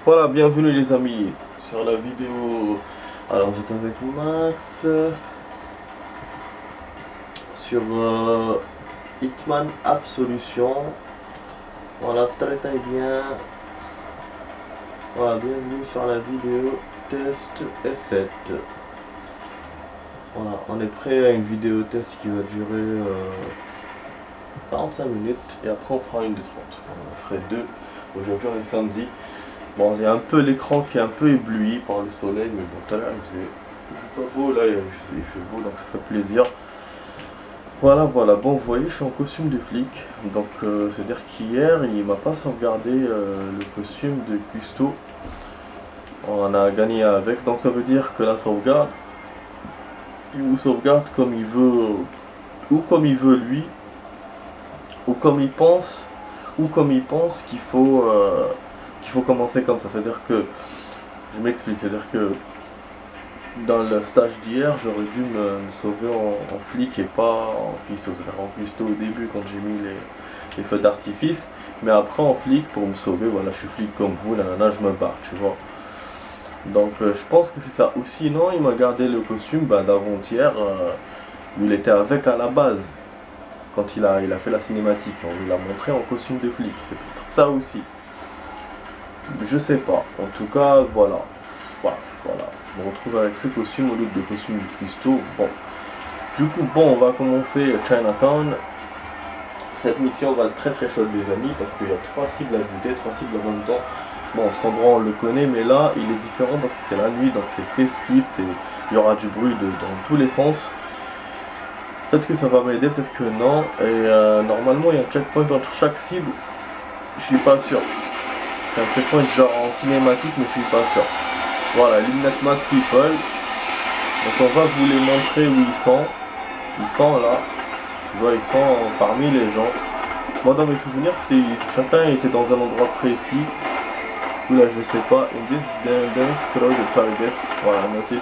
Voilà, bienvenue les amis sur la vidéo. Alors vous êtes avec Max sur Hitman Absolution. Voilà, très bien. Voilà, bienvenue sur la vidéo test S7. Voilà, on est prêt à une vidéo test qui va durer 45 minutes et après on fera une de 30. On ferait deux. Aujourd'hui on est samedi. Bon, il y a un peu l'écran qui est un peu ébloui par le soleil, mais bon, tout à l'heure il faisait pas beau, là il fait beau, donc ça fait plaisir. Voilà, bon, vous voyez, je suis en costume de flic, donc c'est-à-dire qu'hier il m'a pas sauvegardé le costume de custo. On a gagné avec, donc ça veut dire que la sauvegarde, il vous sauvegarde comme il veut, ou comme il veut lui, ou comme il pense, qu'il faut commencer comme ça. C'est-à-dire que, je m'explique, c'est-à-dire que dans le stage d'hier, j'aurais dû me sauver en flic et pas en cuistot. C'est-à-dire en cuistot au début quand j'ai mis les feux d'artifice, mais après en flic pour me sauver. Voilà, je suis flic comme vous, nanana, je me barre, tu vois. Donc je pense que c'est ça. Ou sinon, il m'a gardé le costume d'avant-hier, où il était avec à la base, quand il a fait la cinématique. On lui l'a montré en costume de flic. C'est peut-être ça aussi. Je sais pas. En tout cas, voilà. Voilà. Je me retrouve avec ce costume au lieu de costume du cuistot. Bon. Du coup, bon, on va commencer Chinatown. Cette mission va être très chaude, les amis, parce qu'il y a 3 cibles à buter, 3 cibles en même temps. Bon, cet endroit on le connaît, mais là il est différent parce que c'est la nuit, donc c'est festif, il y aura du bruit dans tous les sens. Peut-être que ça va m'aider, peut-être que non. Et normalement il y a un checkpoint entre chaque cible. Je suis pas sûr. C'est un checkpoint genre en cinématique, mais je suis pas sûr. Voilà, Eliminate Mad People. Donc on va vous les montrer où ils sont. Ils sont là. Tu vois, ils sont parmi les gens. Moi dans mes souvenirs, chacun était dans un endroit précis. Du coup là je sais pas. In this dance crowd target. Voilà, notez.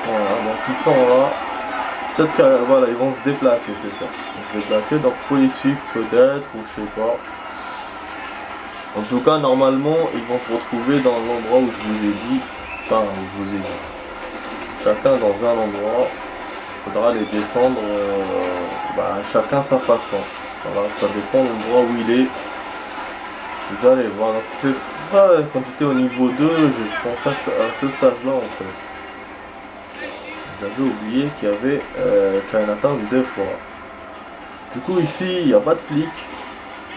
Voilà, donc ils sont là. Peut-être que voilà, ils vont se déplacer, c'est ça. Ils vont se déplacer, donc faut les suivre peut-être, ou je sais pas. En tout cas, normalement, ils vont se retrouver dans l'endroit où je vous ai dit. Enfin, où je vous ai dit. Chacun dans un endroit. Il faudra les descendre chacun sa façon. Voilà, ça dépend de l'endroit où il est. Vous allez voir. Donc c'est ça, quand j'étais au niveau 2, je pensais à ce stage-là en fait. J'avais oublié qu'il y avait Chinatown 2 fois. Du coup ici, il n'y a pas de flic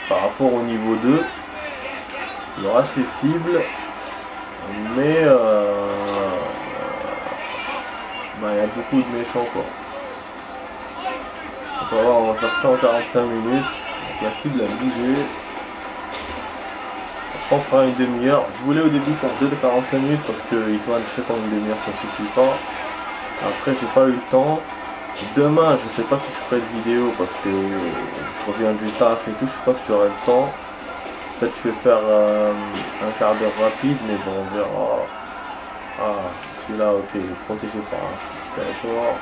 par rapport au niveau 2. Il y aura ces cibles, mais il y a beaucoup de méchants quoi. On va voir, on va faire ça en 45 minutes. Donc la cible a bougé. Après on fera une demi-heure. Je voulais au début faire 2 de 45 minutes parce que Hitman, je sais qu'en une demi-heure ça suffit pas. Après j'ai pas eu le temps. Demain je sais pas si je ferai une vidéo parce que je reviens du taf et tout, je sais pas si j'aurai le temps. Peut-être je vais faire un quart d'heure rapide, mais bon on verra. Ah, celui-là ok, il est protégé par un territoire.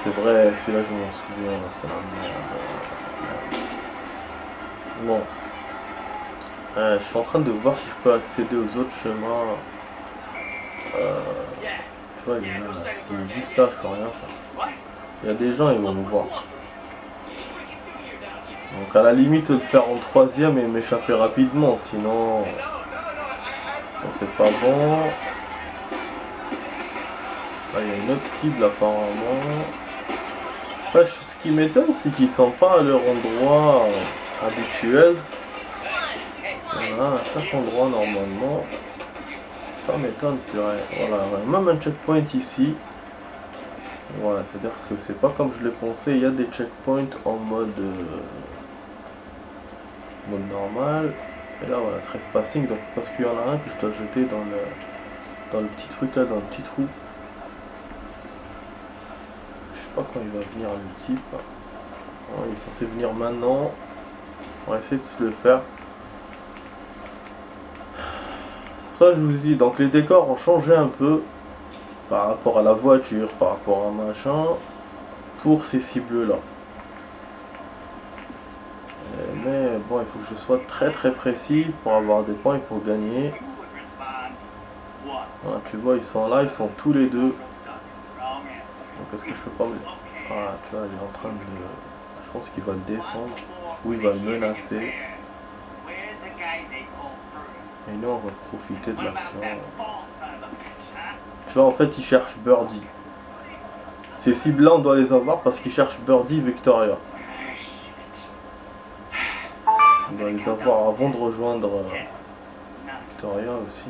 C'est vrai, celui-là je m'en souviens, c'est la merde. Bon. Je suis en train de voir si je peux accéder aux autres chemins. Tu vois, il est juste là, je peux rien faire. Il y a des gens, ils vont me voir. Donc à la limite le faire en troisième et m'échapper rapidement, sinon c'est pas bon. Là il y a une autre cible apparemment. Enfin, ce qui m'étonne c'est qu'ils sont pas à leur endroit habituel. Voilà, à chaque endroit normalement. Ça m'étonne purée. Voilà, même un checkpoint ici. Voilà, c'est-à-dire que c'est pas comme je l'ai pensé, il y a des checkpoints en mode normal. Et là voilà, trespassing, donc parce qu'il y en a un que je dois jeter dans le petit truc là, dans le petit trou. Je sais pas quand il va venir le type. Il est censé venir maintenant. On va essayer de se le faire. C'est pour ça que je vous ai dit, donc les décors ont changé un peu par rapport à la voiture, par rapport à machin, pour ces cibles là. Mais bon, il faut que je sois très très précis pour avoir des points et pour gagner. Voilà, tu vois, ils sont là, ils sont tous les deux. Donc est-ce que je peux pas me... Ah, tu vois, il est en train de... Je pense qu'il va le descendre. Ou il va le menacer. Et nous, on va profiter de l'action. Tu vois, en fait, il cherche Birdie. Ces cibles-là, on doit les avoir parce qu'ils cherchent Birdie et Victoria. On doit les avoir avant de rejoindre Victoria aussi.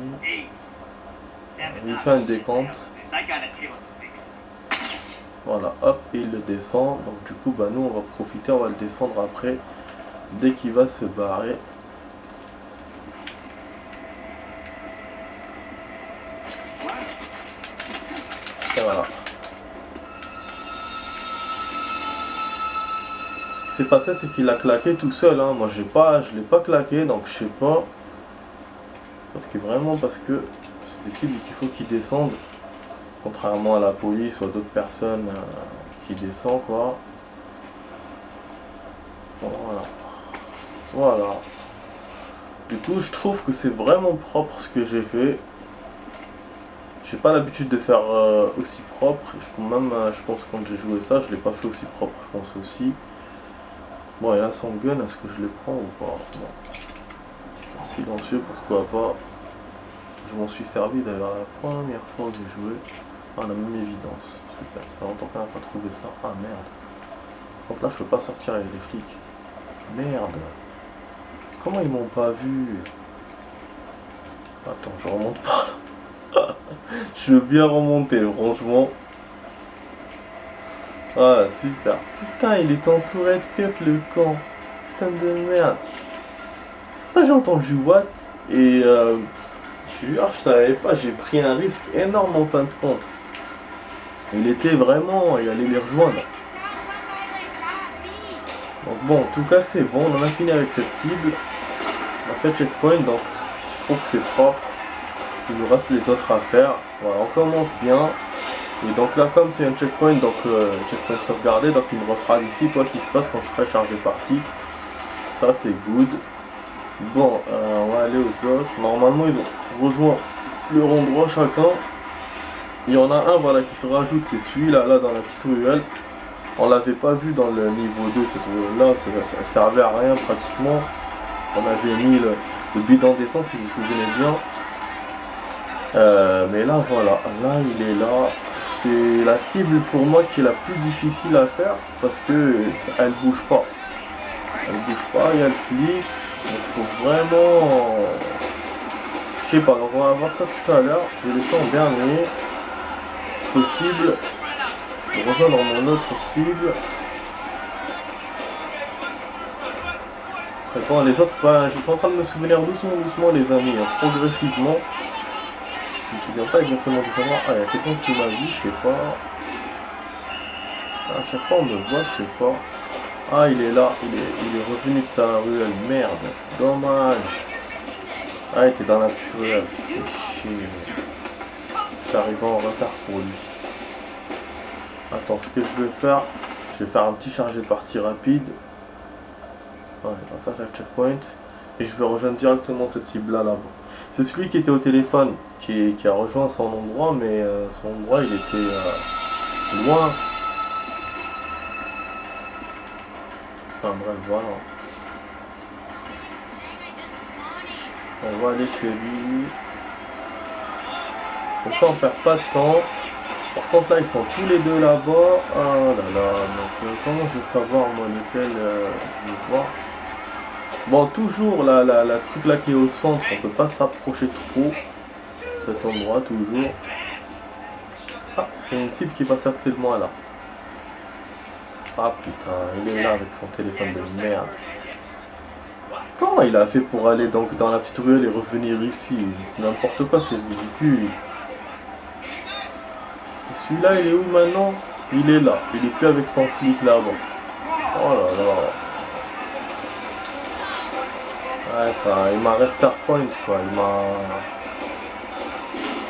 Il fait un décompte. Voilà, hop, et il le descend. Donc du coup, bah, nous, on va profiter, on va le descendre après. Dès qu'il va se barrer. Et voilà. Ce qui s'est passé, c'est qu'il a claqué tout seul. Hein. Moi, je l'ai pas claqué, donc je sais pas. Vraiment parce que c'est des cibles qu'il faut qu'ils descendent. Contrairement à la police ou à d'autres personnes qui descendent, quoi. Voilà. Voilà. Du coup, je trouve que c'est vraiment propre ce que j'ai fait. J'ai pas l'habitude de faire aussi propre. Je pense que quand j'ai joué ça, je l'ai pas fait aussi propre, je pense aussi. Bon, et là, son gun, est-ce que je le prends ou pas? Bon. Silencieux, pourquoi pas. Je m'en suis servi d'ailleurs la première fois que j'ai joué. Ah, la même évidence. Super, ça fait longtemps qu'on n'a pas trouvé ça. Ah merde. Par contre là, je peux pas sortir avec les flics. Merde. Comment ils m'ont pas vu? Attends, je remonte pas là. Je veux bien remonter, franchement. Ah, super. Putain, il est entouré de keufs, le camp. Putain de merde. Ça, j'ai entendu what? Et je jure, je savais pas, j'ai pris un risque énorme en fin de compte. Il était vraiment, il allait les rejoindre. Donc bon, en tout cas c'est bon, on en a fini avec cette cible. On a fait checkpoint, donc je trouve que c'est propre. Il nous reste les autres à faire. Voilà, on commence bien. Et donc là, comme c'est un checkpoint, donc checkpoint sauvegardé, donc il me refera d'ici quoi qu'il se passe quand je serai chargé parti. Ça c'est good. Bon, on va aller aux autres. Normalement, ils ont rejoint le rond droit chacun. Il y en a un voilà, qui se rajoute, c'est celui-là, là, dans la petite ruelle. On l'avait pas vu dans le niveau 2, cette ruelle-là, ça servait à rien pratiquement. On avait mis le bidon d'essence, si vous vous souvenez bien. Mais là, voilà, là, il est là. C'est la cible pour moi qui est la plus difficile à faire parce que elle bouge pas. Elle bouge pas, il y a le flic. Il faut vraiment... Je sais pas, donc on va voir ça tout à l'heure. Je vais laisser en dernier. Si possible. Je vais rejoindre mon autre cible. Et bon, les autres, bah, je suis en train de me souvenir doucement les amis, hein, progressivement. Je me souviens pas exactement de savoir. Ah, il y a quelqu'un qui m'a vu, je sais pas. À chaque fois on me voit, je sais pas. Ah, il est là, il est revenu de sa ruelle, merde, dommage. Ah, il était dans la petite ruelle, c'est chier. Je suis arrivé en retard pour lui. Attends, ce que je vais faire un petit chargé de partie rapide. Ouais, ça c'est le checkpoint. Et je vais rejoindre directement cette cible là-bas. C'est celui qui était au téléphone qui a rejoint son endroit, mais son endroit il était loin. Enfin bref, voilà. On va aller chez lui. Comme ça on perd pas de temps. Par contre là ils sont tous les deux là-bas. Oh là là, donc comment je vais savoir moi lequel je vais voir. Bon, toujours la truc là qui est au centre, on peut pas s'approcher trop. Cet endroit toujours. Ah, il y a une cible qui passe à côté de moi là. Ah putain, il est là avec son téléphone de merde. Comment il a fait pour aller donc dans la petite ruelle et revenir ici? C'est n'importe quoi, c'est ridicule. Celui-là, il est où maintenant? Il est là, il est plus avec son flic là-bas. Oh là là. Ouais, ça, il m'a resté à point quoi, il m'a...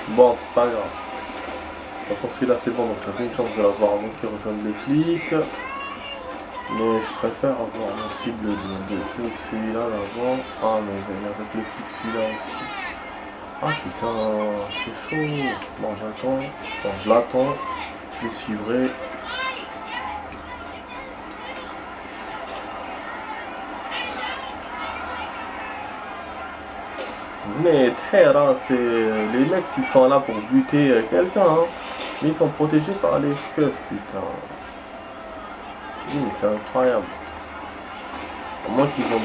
Bon, c'est pas grave. De toute façon, celui-là c'est bon, donc j'avais une chance de l'avoir avant qu'il rejoigne les flics. Mais je préfère avoir ma cible de celui-là d'avant. Ah mais avec le flic celui-là aussi. Ah putain, c'est chaud. Bon j'attends. Bon je l'attends. Je le suivrai. Mais Terra, c'est les mecs ils sont là pour buter quelqu'un, hein. Mais ils sont protégés par les keufs, putain. Oui, mais c'est incroyable. À moins qu'ils aient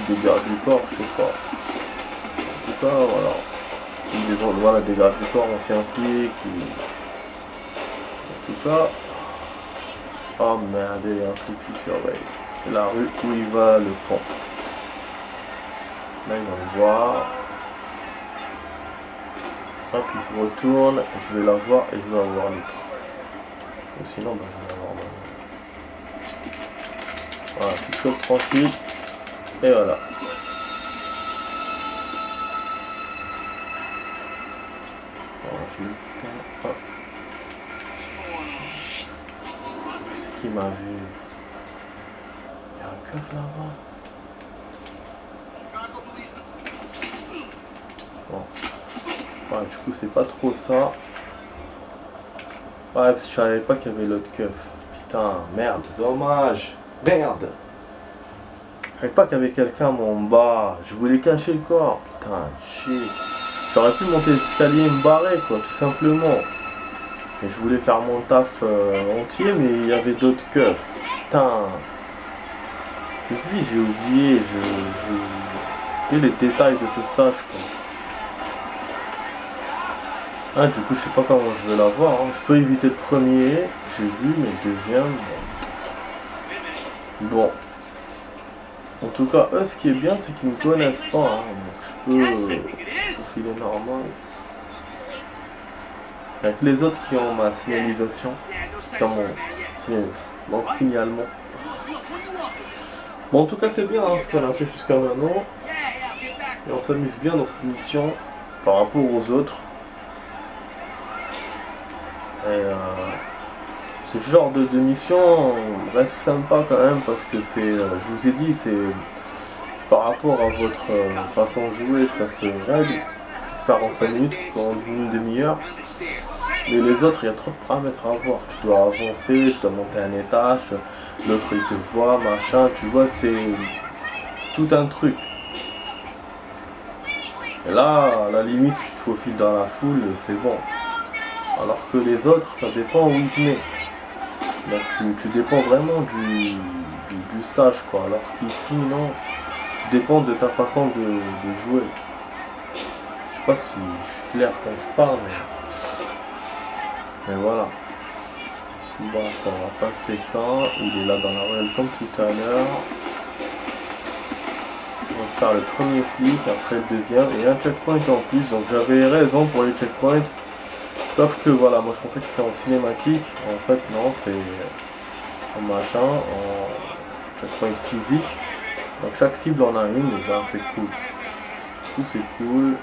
des gardes du corps, je sais pas. En tout cas, voilà. Voilà, des gardes du corps, anciens flics. En tout cas. Oh merde, il y a un flic qui surveille. C'est la rue où il va le pont. Là, il va le voir. Hop, il se retourne, je vais la voir et je vais avoir l'autre. Ou sinon, bah, je vais l'avoir maintenant. Voilà, tu sautes tranquille. Et voilà. Voilà, je le prends. C'est qui m'a vu? Il y a un keuf là-bas. Bon. Ouais, du coup, c'est pas trop ça. Ouais, parce que je savais pas qu'il y avait l'autre keuf. Putain, merde, dommage. Merde. Je savais pas qu'il y avait quelqu'un en bas. Je voulais cacher le corps. Putain, chier. J'aurais pu monter l'escalier et me barrer, quoi, tout simplement. Et je voulais faire mon taf entier, mais il y avait d'autres keufs. Putain. Je me suis dit, j'ai oublié. J'ai les détails de ce stage, quoi. Ah, du coup, je sais pas comment je vais l'avoir. Hein. Je peux éviter le premier, j'ai vu, mais le deuxième. Bon. En tout cas, eux, ce qui est bien, c'est qu'ils me connaissent pas. Hein. Donc, je peux filer normal. Avec les autres qui ont ma signalisation, comme mon signalement. Bon, en tout cas, c'est bien hein, ce qu'on a fait jusqu'à maintenant. Et on s'amuse bien dans cette mission par rapport aux autres. Et ce genre de mission reste sympa quand même parce que c'est, je vous ai dit, c'est par rapport à votre façon de jouer que ça se règle. Ça se fait en 5 minutes, en une demi-heure. Mais les autres, il y a trop de paramètres à voir. Tu dois avancer, tu dois monter un étage, l'autre il te voit, machin, tu vois, c'est tout un truc. Et là, à la limite, tu te faufiles dans la foule, c'est bon. Alors que les autres, ça dépend où ils te mettent. Donc tu dépends vraiment du stage, quoi. Alors qu'ici, non, tu dépends de ta façon de jouer. Je sais pas si je suis clair quand je parle, mais voilà. Bon, attends, on va passer ça. Il est là dans la ruelle comme tout à l'heure. On va se faire le premier flic, après le deuxième, et un checkpoint en plus. Donc j'avais raison pour les checkpoints. Sauf que voilà, moi je pensais que c'était en cinématique. En fait, non, c'est en machin, en checkpoint physique. Donc chaque cible en a une, et ben c'est cool. Du coup, c'est cool.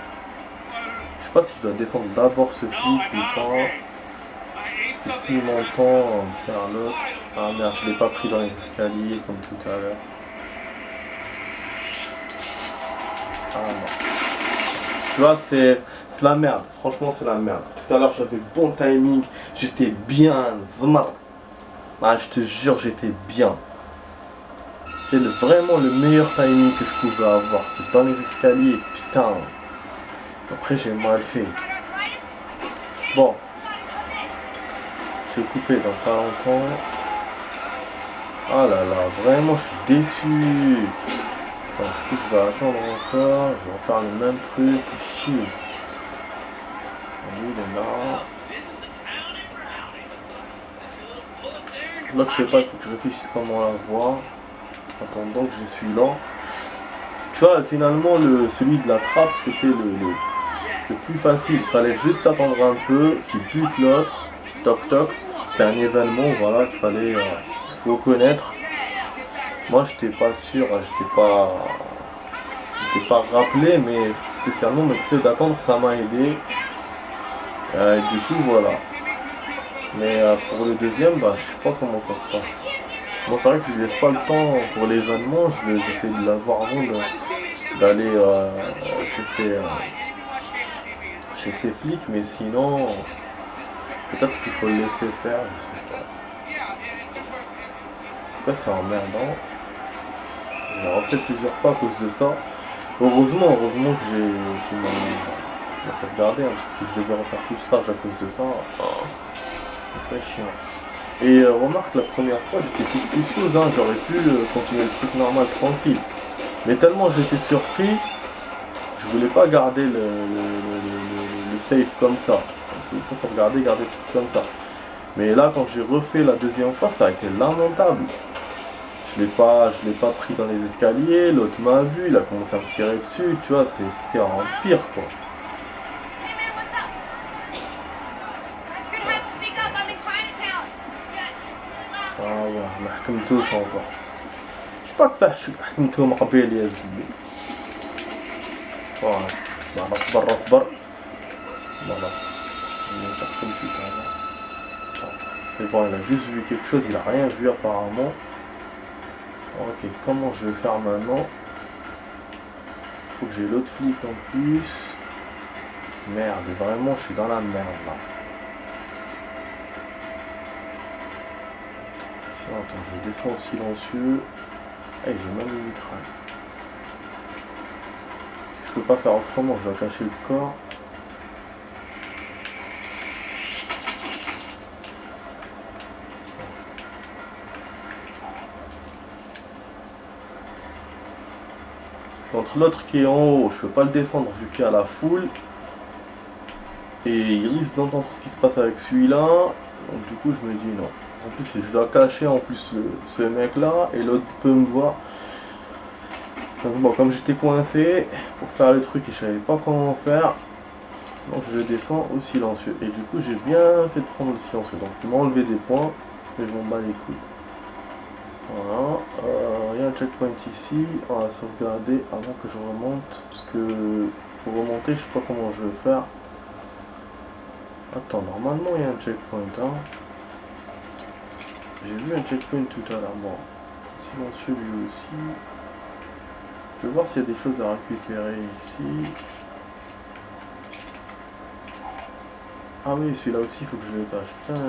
Je sais pas si je dois descendre d'abord ce flic ou pas. Parce que s'il m'entend faire l'autre. Ah merde, je l'ai pas pris dans les escaliers comme tout à l'heure. Ah non. Tu vois, c'est la merde. Franchement, c'est la merde. Tout à l'heure, j'avais bon timing. J'étais bien. Ah, je te jure, j'étais bien. C'est vraiment le meilleur timing que je pouvais avoir. C'est dans les escaliers. Putain. Après, j'ai mal fait. Bon. Je vais couper dans pas longtemps. Ah là là, vraiment, je suis déçu. Donc, du coup, je vais attendre encore. Je vais refaire le même truc. Chier. Il est là. Là, je sais pas, il faut que je réfléchisse comment la voir. Attendant que je suis là. Tu vois, finalement, celui de la trappe, c'était le plus facile. Il fallait juste attendre un peu, qu'il bute l'autre. Toc toc. C'était un événement, voilà, qu'il fallait faut connaître. Moi, j'étais pas sûr, j'étais pas rappelé, mais spécialement, le fait d'attendre, ça m'a aidé. Du coup, voilà. Mais pour le deuxième, bah, je sais pas comment ça se passe. Bon, c'est vrai que je lui laisse pas le temps pour l'événement, j'essaie de l'avoir avant d'aller chez ces flics, mais sinon, peut-être qu'il faut le laisser faire, je sais pas. En tout cas, c'est emmerdant. J'ai refait plusieurs fois à cause de ça. Heureusement que qu'ils m'ont sauvegardé, hein, parce que si je devais refaire tout le stage à cause de ça, ça serait chiant. Et remarque, la première fois, j'étais suspicieuse, hein, j'aurais pu continuer le truc normal, tranquille. Mais tellement j'étais surpris, je voulais pas garder le save comme ça. Je voulais pas sauvegarder, garder le truc comme ça. Mais là, quand j'ai refait la deuxième fois, ça a été lamentable. Je l'ai pas pris dans les escaliers, l'autre m'a vu, il a commencé à me tirer dessus, tu vois, c'était en pire, quoi. Ah ouais, ما حكمتوش encore. Je pas كيفاش حكمتهم قبيل يا زلمة. والله اصبر. Voilà. C'est bon, il a juste vu quelque chose, il a rien vu apparemment. Ok, comment je vais faire maintenant? Faut que j'ai l'autre flic en plus. Merde, vraiment, je suis dans la merde là. Sinon, attends, je descends silencieux. Eh, j'ai même une mitraille. Je peux pas faire autrement, je dois cacher le corps. Entre l'autre qui est en haut, je peux pas le descendre vu qu'il y a la foule. Et il risque d'entendre ce qui se passe avec celui-là. Donc du coup je me dis non. En plus je dois cacher en plus ce mec là et l'autre peut me voir. Donc bon, comme j'étais coincé pour faire le truc et je savais pas comment faire, donc je le descends au silencieux. Et du coup j'ai bien fait de prendre le silencieux. Donc il m'a enlevé des points et je m'en bats les couilles. Voilà, il y a un checkpoint ici, on va sauvegarder avant que je remonte, parce que pour remonter je sais pas comment je vais faire. Attends, normalement il y a un checkpoint, hein. J'ai vu un checkpoint tout à l'heure, bon, silencieux lui aussi. Je vais voir s'il y a des choses à récupérer ici. Ah oui, celui-là aussi il faut que je le cache, putain,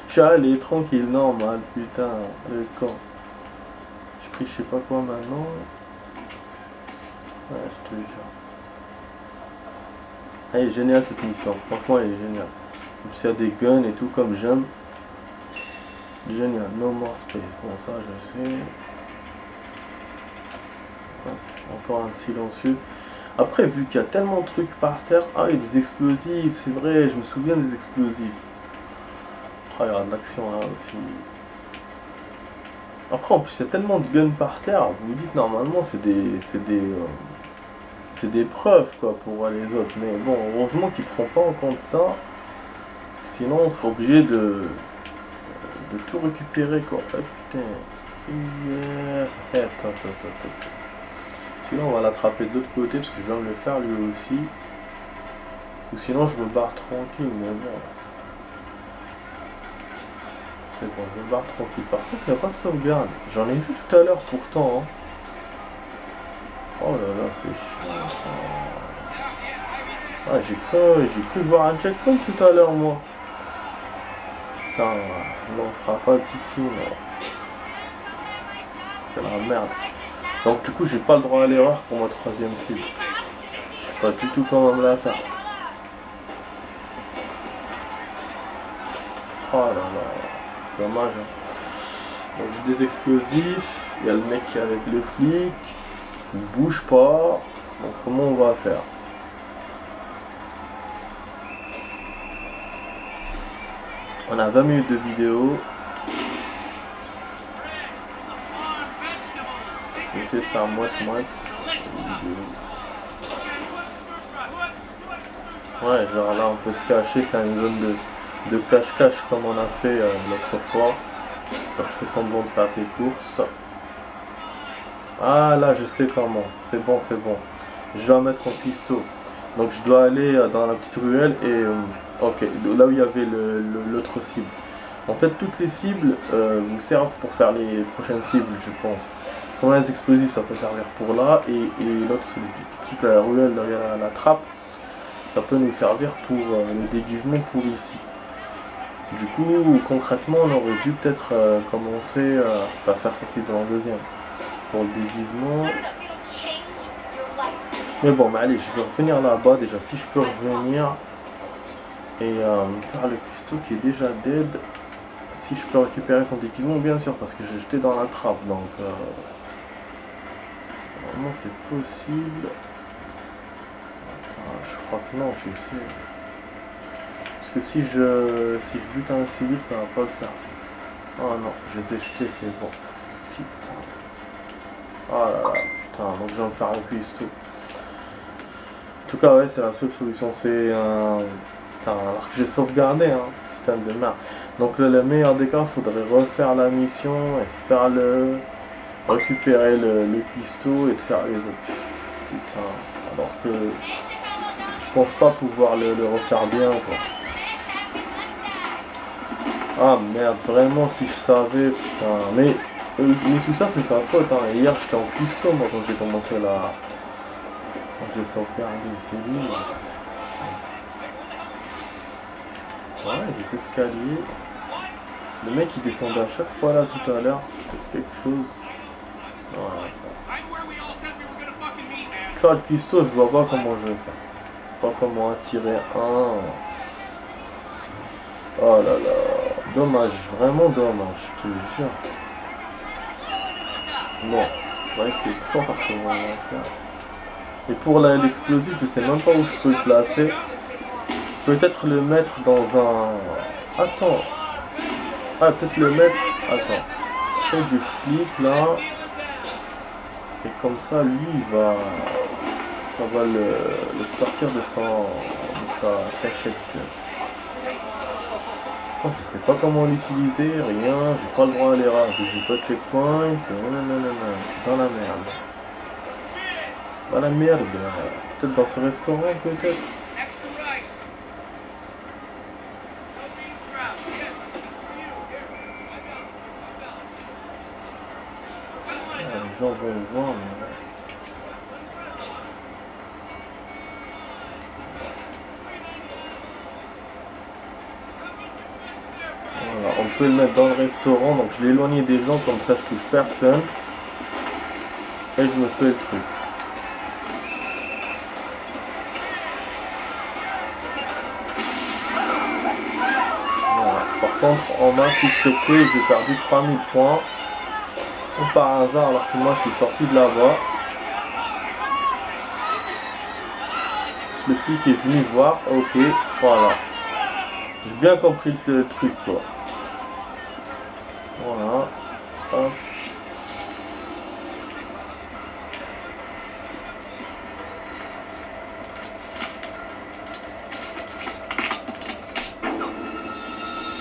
je suis allé tranquille, normal, putain, le camp. J'ai pris je sais pas quoi maintenant. Ouais, je te jure. Elle est géniale cette mission, franchement elle est géniale. En plus il y a des guns et tout comme j'aime. Génial, no more space, bon ça je sais. Encore un silencieux. Après vu qu'il y a tellement de trucs par terre, ah il y a des explosifs, c'est vrai, je me souviens des explosifs. Oh, il y aura de l'action là aussi. Après en plus il y a tellement de guns par terre, vous vous dites normalement c'est des preuves quoi pour les autres, mais bon heureusement qu'il prend pas en compte ça, parce que sinon on sera obligé de tout récupérer quoi. Ah, putain. Attends. Celui-là on va l'attraper de l'autre côté parce que je viens de le faire lui aussi. Ou sinon je me barre tranquille, mais bon. C'est bon, je me barre tranquille. Par contre il n'y a pas de sauvegarde. J'en ai vu tout à l'heure pourtant. Hein. Oh là là, c'est chiant ça. Ah, j'ai cru voir un checkpoint tout à l'heure moi. Putain, on n'en fera pas d'ici, non. C'est la merde. Donc du coup j'ai pas le droit à l'erreur pour ma troisième cible. Je sais pas du tout comment me la faire. Oh là là, c'est dommage. Hein. Donc j'ai des explosifs, il y a le mec qui est avec le flic, il bouge pas. Donc comment on va faire? On a 20 minutes de vidéo. Je vais essayer de faire moite-moite. Ouais, genre là on peut se cacher, c'est une zone de cache-cache comme on a fait l'autre fois. Genre tu fais semblant de faire tes courses. Ah là je sais comment, c'est bon. Je dois mettre en cuistot. Donc je dois aller dans la petite ruelle et... ok, là où il y avait l'autre cible. En fait, toutes les cibles vous servent pour faire les prochaines cibles, je pense. Comme les explosifs, ça peut servir pour là, et l'autre, c'est toute la ruelle derrière la trappe, ça peut nous servir pour le déguisement pour ici. Du coup, concrètement, on aurait dû peut-être commencer à faire sa cible en deuxième. Pour le déguisement. Mais bon, mais allez, je vais revenir là-bas déjà, si je peux revenir et faire le cuistot qui est déjà dead. Si je peux récupérer son déguisement, bien sûr, parce que j'ai jeté dans la trappe, donc normalement c'est possible. Attends, je crois que non, tu le sais. Parce que si je bute un civil, ça va pas le faire. Oh non, je les ai jetés, c'est bon. Putain. Oh là là, putain, donc je vais me faire un cuistot. En tout cas, ouais, c'est la seule solution, c'est un... Putain, alors que j'ai sauvegardé, hein, putain de merde. Donc le meilleur des cas, faudrait refaire la mission et se faire récupérer le cuistot et de faire les autres. Putain, alors que je pense pas pouvoir le refaire bien, quoi. Ah merde, vraiment si je savais, putain, mais tout ça c'est sa faute, hein. Hier j'étais en cuistot moi quand j'ai commencé la... Quand j'ai sauvegardé, c'est lui. Ouais, des escaliers. Le mec il descendait à chaque fois là tout à l'heure. Quelque chose. Voilà. Tu vois le cuistot, je vois pas comment je vais faire. Pas comment attirer un. Oh là là. Dommage, vraiment dommage, je te jure. Bon, on va essayer de faire parce qu'on va faire. Et pour l'explosif, je sais même pas où je peux le placer. Peut-être le mettre dans un... Attends. Ah, peut-être le mettre... Attends. Je fais du flic là. Et comme ça, lui, il va... Ça va le sortir de sa cachette. Oh, je sais pas comment l'utiliser, rien. J'ai pas le droit à l'erreur. J'ai pas de checkpoint. Non, je suis dans la merde. Dans la merde. Peut-être dans ce restaurant, peut-être. Les gens vont le voir, mais... Voilà, on peut le mettre dans le restaurant, donc je l'ai éloigné des gens, comme ça je touche personne. Et je me fais le truc. Voilà. Par contre, on m'a suspecté, j'ai perdu 3000 points. Ou par hasard, alors que moi je suis sorti de là-bas. Le flic est venu voir, ok, voilà. J'ai bien compris le truc, quoi. Voilà. Hop.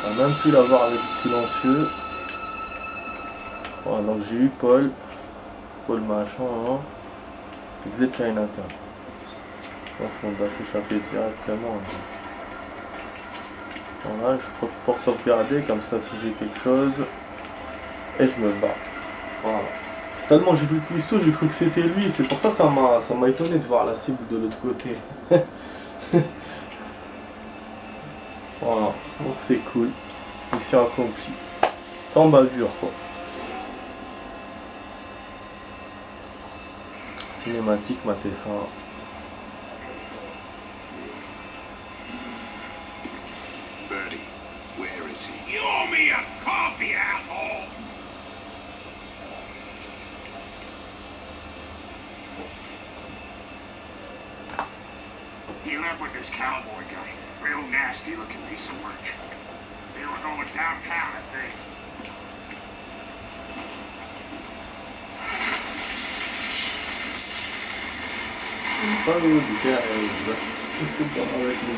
On a même pu l'avoir avec le silencieux. Voilà, donc j'ai eu Paul machin, hein. Exit Chinatown. Donc on doit s'échapper directement. Voilà, je profite pour sauvegarder, comme ça si j'ai quelque chose. Et je me bats. Voilà. Tellement j'ai vu le cuistot, j'ai cru que c'était lui. C'est pour ça que ça m'a étonné de voir la cible de l'autre côté. Voilà, donc c'est cool. Mission accomplie. Sans bavure, quoi. Cinématique, maté ça. Birdie, where is he? You owe me a coffee, asshole! He left with this cowboy guy. Real nasty looking piece of work. They were going downtown, I think. Pas le c'est bon avec lui.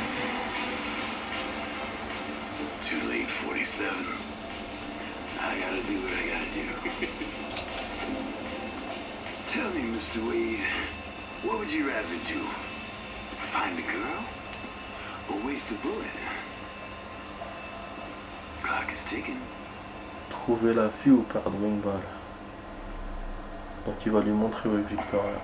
Too late, 47. I gotta do what I gotta do. Tell me, Mr. Wade, what would you rather do? Find a girl? Or waste a bullet? Clock is ticking. Trouver la fille ou perdre une balle. Donc il va lui montrer où est Victoria.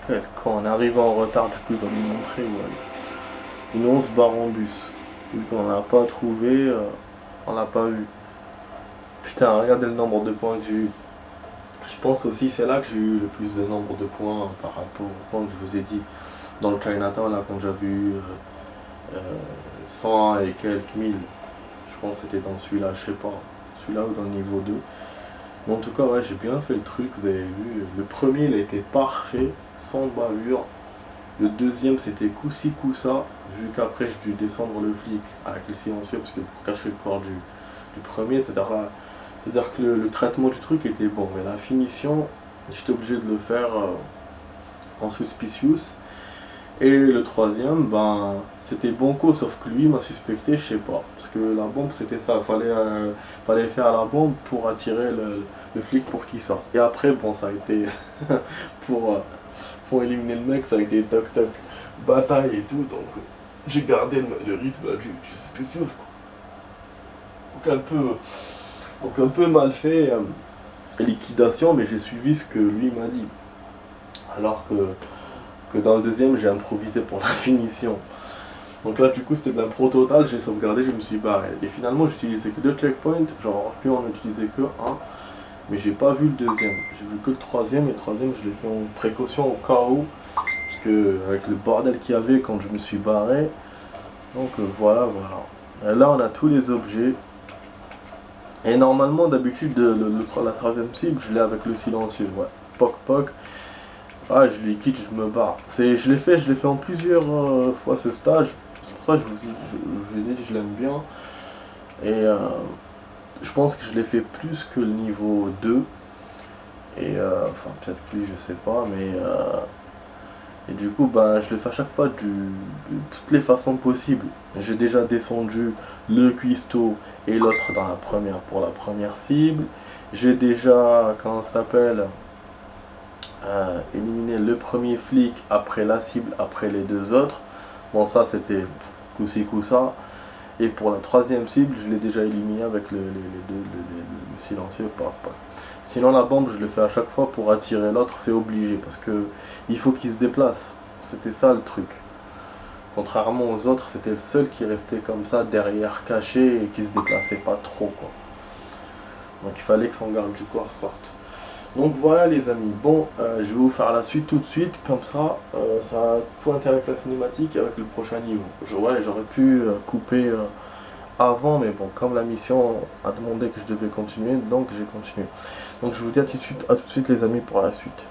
Quel con, on arrive en retard, du coup il va lui montrer où elle est. Et nous on se barre en bus. Vu qu'on n'a pas trouvé, on l'a pas vu. Putain, regardez le nombre de points que j'ai eu. Je pense aussi c'est là que j'ai eu le plus de nombre de points par rapport au point que je vous ai dit. Dans le Chinatown, là, quand j'avais eu 100 et quelques mille. Je pense que c'était dans celui-là, je sais pas. Celui-là ou dans le niveau 2. Mais en tout cas, ouais, j'ai bien fait le truc, vous avez vu. Le premier, il a été parfait, sans bavure. Le deuxième, c'était coup-ci, coup-ça. Vu qu'après, j'ai dû descendre le flic avec le silencieux, parce que pour cacher le corps du premier, c'est-à-dire que le traitement du truc était bon. Mais la finition, j'étais obligé de le faire en suspicious. Et le troisième, ben, c'était Banco, sauf que lui m'a suspecté, je sais pas. Parce que la bombe, c'était ça, fallait faire la bombe pour attirer le flic pour qu'il sorte. Et après, bon, ça a été, pour éliminer le mec, ça a été toc toc, bataille et tout, donc j'ai gardé le rythme là, du suspicious, quoi. Donc un peu mal fait, liquidation, mais j'ai suivi ce que lui m'a dit. Alors que dans le deuxième, j'ai improvisé pour la finition. Donc là, du coup, c'était de l'impro total, j'ai sauvegardé, je me suis barré. Et finalement, j'utilisais que 2 checkpoints, j'aurais pu en utiliser que un, mais j'ai pas vu le deuxième. J'ai vu que le troisième, et le troisième, je l'ai fait en précaution au cas où, parce que avec le bordel qu'il y avait quand je me suis barré. Donc voilà. Et là, on a tous les objets. Et normalement, d'habitude, la troisième cible, je l'ai avec le silencieux, ouais. Poc poc. Ah, je liquide, je me barre. Je l'ai fait en plusieurs fois ce stage. C'est pour ça que je vous ai dit que je l'aime bien. Et je pense que je l'ai fait plus que le niveau 2. Et enfin, peut-être plus, je sais pas. Mais et du coup, ben, je le fais à chaque fois de toutes les façons possibles. J'ai déjà descendu le cuistot et l'autre pour la première cible. J'ai déjà, comment ça s'appelle, éliminer le premier flic après la cible, après les deux autres. Bon, ça c'était coup-ci coup-ça. Et pour la troisième cible, je l'ai déjà éliminé avec le silencieux. Pas. Sinon, la bombe, je le fais à chaque fois pour attirer l'autre, c'est obligé parce que il faut qu'il se déplace. C'était ça le truc. Contrairement aux autres, c'était le seul qui restait comme ça derrière, caché et qui se déplaçait pas trop, quoi. Donc il fallait que son garde du corps sorte. Donc voilà les amis, bon, je vais vous faire la suite tout de suite, comme ça, ça a pointé avec la cinématique et avec le prochain niveau. J'aurais pu couper avant, mais bon, comme la mission a demandé que je devais continuer, donc j'ai continué. Donc je vous dis à tout de suite les amis pour la suite.